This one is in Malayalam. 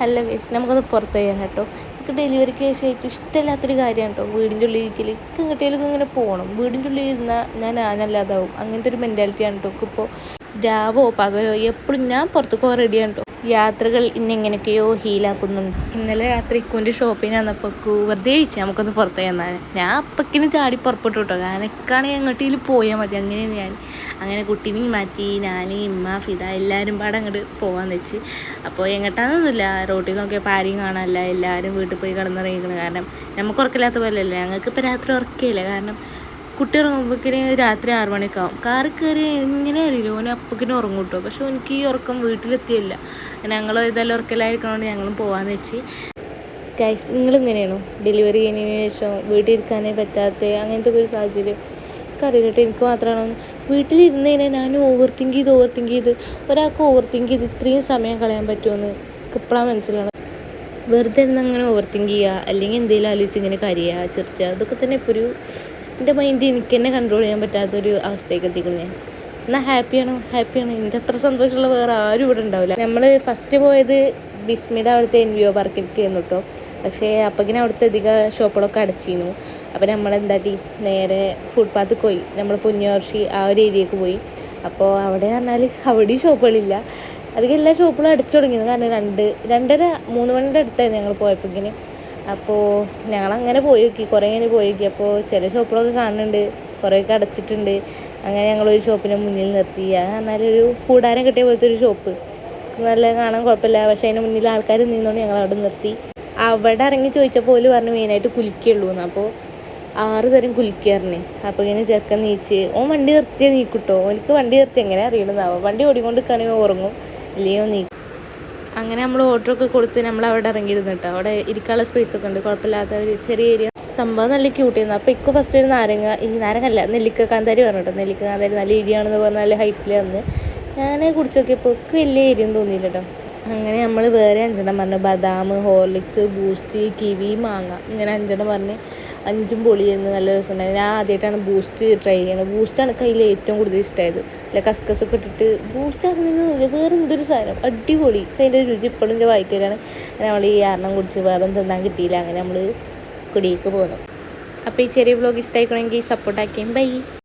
ഹലോ ഗൈസ്, നമുക്കത് പുറത്ത് ചെയ്യാൻ കേട്ടോ. എനിക്ക് ഡെലിവറിക്ക് ശേഷം ഏറ്റവും ഇഷ്ടമില്ലാത്തൊരു കാര്യമാണ് കേട്ടോ വീടിൻ്റെ ഉള്ളിൽ ഇരിക്കൽ. എനിക്ക് ഇങ്ങോട്ടേലൊക്കെ ഇങ്ങനെ പോകണം. വീടിൻ്റെ ഉള്ളിൽ ഇരുന്നാൽ ഞാൻ ഞാനല്ലാതാവും. അങ്ങനത്തെ ഒരു മെൻറ്റാലിറ്റിയാണ് കേട്ടോ. ഇപ്പോൾ രാവോ പകലോ എപ്പോഴും ഞാൻ പുറത്തേക്ക് പോകാൻ റെഡിയാണ് കേട്ടോ. യാത്രകൾ ഇന്നെങ്ങനെയൊക്കെയോ ഹീലാക്കുന്നുണ്ട്. ഇന്നലെ രാത്രി ഇക്കുൻ്റെ ഷോപ്പിന് വന്നപ്പോൾ വെറുതെ ചോദിച്ചു നമുക്കൊന്ന് പുറത്ത് ചെന്നാൽ. ഞാൻ അപ്പക്കിന് ചാടി പുറപ്പെട്ടു കേട്ടോ. കാരണം എക്കാണെങ്കിൽ എങ്ങോട്ടേലും പോയാൽ മതി. അങ്ങനെ കുട്ടീനെയും മാറ്റി ഞാൻ ഇമ്മ ഫിദ എല്ലാവരും പാടെ അങ്ങോട്ട് പോകാമെന്ന് വെച്ച്. അപ്പോൾ എങ്ങോട്ടാണെന്നൊന്നുമില്ല, റോട്ടിൽ നോക്കിയപ്പോൾ ആരെയും കാണാനില്ല. എല്ലാവരും വീട്ടിൽ പോയി കിടന്നിറങ്ങിക്കണം. കാരണം നമുക്ക് ഉറക്കില്ലാത്ത പോലെയല്ലേ, ഞങ്ങൾക്കിപ്പോൾ രാത്രി ഉറക്കില്ല. കാരണം കുട്ടി ഉറങ്ങുമ്പോഴേക്കിന് രാത്രി 6 മണിയൊക്കെ ആവും. കാറിൽ കയറി എങ്ങനെ അറിയില്ല, ഓന് അപ്പക്കിനും ഉറങ്ങും കേട്ടോ. പക്ഷെ എനിക്ക് ഈ ഉറക്കം വീട്ടിലെത്തിയില്ല. ഞങ്ങൾ ഇതെല്ലാം ഉറക്കലായിരിക്കണോണ്ട് ഞങ്ങളും പോകാമെന്ന് വെച്ച്. ഗൈസ്, നിങ്ങളിങ്ങനെയാണോ ഡെലിവറി കഴിഞ്ഞതിന് ശേഷം വീട്ടിൽ ഇരിക്കാനേ പറ്റാത്ത അങ്ങനത്തെ ഒരു സാഹചര്യം? എനിക്കറിയില്ലട്ടോ, എനിക്ക് മാത്രമാണോ? വീട്ടിലിരുന്ന് കഴിഞ്ഞാൽ ഞാൻ ഓവർ തിങ്ക് ചെയ്ത് ഒരാൾക്ക് ഓവർ തിങ്ക് ചെയ്ത് ഇത്രയും സമയം കളയാൻ പറ്റുമെന്ന് ഇപ്പോഴാണ് മനസ്സിലാണ്. വെറുതെ ഇരുന്ന് അങ്ങനെ ഓവർ തിങ്ക് ചെയ്യുക, അല്ലെങ്കിൽ എന്തെങ്കിലും ആലോചിച്ച് ഇങ്ങനെ കരയുക, ചിരിച്ചുക, അതൊക്കെ തന്നെ ഇപ്പോൾ എൻ്റെ മൈൻഡ് എനിക്ക് തന്നെ കൺട്രോൾ ചെയ്യാൻ പറ്റാത്തൊരു അവസ്ഥയ്ക്ക് എത്തിക്കണം ഞാൻ. എന്നാൽ ഹാപ്പിയാണ്. എൻ്റെ അത്ര സന്തോഷമുള്ള വേറെ ആരും ഇവിടെ ഉണ്ടാവില്ല. നമ്മൾ ഫസ്റ്റ് പോയത് ബിസ്മിയുടെ അവിടുത്തെ NVO പാർക്കിലേക്ക് ആയിരുന്നു കേട്ടോ. പക്ഷേ അപ്പക്കിന് അവിടുത്തെ അധികം ഷോപ്പുകളൊക്കെ അടച്ചിരുന്നു. അപ്പോൾ നമ്മളെന്താട്ടി നേരെ ഫുട്പാത്തിൽ പോയി. നമ്മൾ പുഞ്ഞോർഷി ആ ഒരു ഏരിയക്ക് പോയി. അപ്പോൾ അവിടെ പറഞ്ഞാൽ അവിടെയും ഷോപ്പുകളില്ല. അധികം എല്ലാ ഷോപ്പുകളും അടച്ചു തുടങ്ങിയത്. കാരണം 2:30-3 മണിയുടെ അടുത്തായിരുന്നു ഞങ്ങൾ പോയപ്പോഴേക്കിന്. അപ്പോൾ ഞങ്ങളങ്ങനെ പോയി നോക്കി, കുറേ ഇങ്ങനെ പോയി നോക്കി. അപ്പോൾ ചില ഷോപ്പുകളൊക്കെ കാണുന്നുണ്ട്, കുറേയൊക്കെ അടച്ചിട്ടുണ്ട്. അങ്ങനെ ഞങ്ങളൊരു ഷോപ്പിന് മുന്നിൽ നിർത്തി. അത് പറഞ്ഞാൽ ഒരു കൂടാരം കിട്ടിയ പോലത്തെ ഒരു ഷോപ്പ്, നല്ല കാണാൻ കുഴപ്പമില്ല. പക്ഷേ അതിന് മുന്നിൽ ആൾക്കാർ നിന്നുകൊണ്ട് ഞങ്ങൾ അവിടെ നിർത്തി. അവിടെ ഇറങ്ങി ചോദിച്ചപ്പോൾ ഓല് പറഞ്ഞു മെയിനായിട്ട് കുലിക്കുള്ളൂ എന്ന്. അപ്പോൾ 6 തരം കുലിക്കാറിന്. അപ്പോൾ ഇങ്ങനെ ചെറുക്കൻ നീച്ച് ഓൻ വണ്ടി നിർത്തിയാൽ നീക്കൂട്ടോ. ഓനിക്ക് വണ്ടി നിർത്തി എങ്ങനെ അറിയണമെന്നാവും. വണ്ടി ഓടിക്കൊണ്ട് നിൽക്കുകയാണെങ്കിൽ ഉറങ്ങും, അല്ലെങ്കിൽ നീക്കും. അങ്ങനെ നമ്മൾ ഓർഡറൊക്കെ കൊടുത്ത് നമ്മൾ അവിടെ ഇറങ്ങിയിരുന്നു കേട്ടോ. അവിടെ ഇരിക്കാനുള്ള സ്പേസൊക്കെ ഉണ്ട്, കുഴപ്പമില്ലാത്ത ഒരു ചെറിയ ഏരിയ. സംഭവം നല്ല ക്യൂട്ടായിരുന്നു. അപ്പോൾ ഇപ്പോൾ ഫസ്റ്റ് ഒരു നാരങ്ങല്ല നെല്ലിക്ക കാന്താരി പറഞ്ഞു കേട്ടോ. നെല്ലിക്ക കാന്താരി നല്ല ഏരിയാണെന്ന് പറഞ്ഞാൽ നല്ല ഹൈപ്പിൽ വന്ന് ഞാൻ കുടിച്ച് നോക്കിയപ്പോൾ ഒക്കെ വലിയ ഏരിയൊന്നും തോന്നിയില്ല കേട്ടോ. അങ്ങനെ നമ്മൾ വേറെ 5 പറഞ്ഞു. ബദാം, ഹോർലിക്സ്, ബൂസ്റ്റ്, കിവി, മാങ്ങ, ഇങ്ങനെ 5 പറഞ്ഞ് 5 പൊളിയെന്ന് നല്ല രസമുണ്ടായി. ഞാൻ ആദ്യമായിട്ടാണ് ബൂസ്റ്റ് ട്രൈ ചെയ്യണത്. ബൂസ്റ്റാണ് കയ്യിൽ ഏറ്റവും കൂടുതൽ ഇഷ്ടമായത്. അല്ല കസ്കസൊക്കെ ഇട്ടിട്ട് ബൂസ്റ്റാണെന്ന് വേറെ എന്തൊരു സാധനം അടിപൊളി. അതിൻ്റെ രുചി ഇപ്പോഴും എൻ്റെ വായിക്കലാണ്. നമ്മൾ ഈ 6 കുടിച്ച് വേറെ തിന്നാൻ കിട്ടിയില്ല. അങ്ങനെ നമ്മൾ കുടിയേക്ക് പോന്നു. അപ്പോൾ ഈ ചെറിയ വ്ലോഗ് ഇഷ്ടമായിക്കണമെങ്കിൽ സപ്പോർട്ടാക്കിയും ബൈ.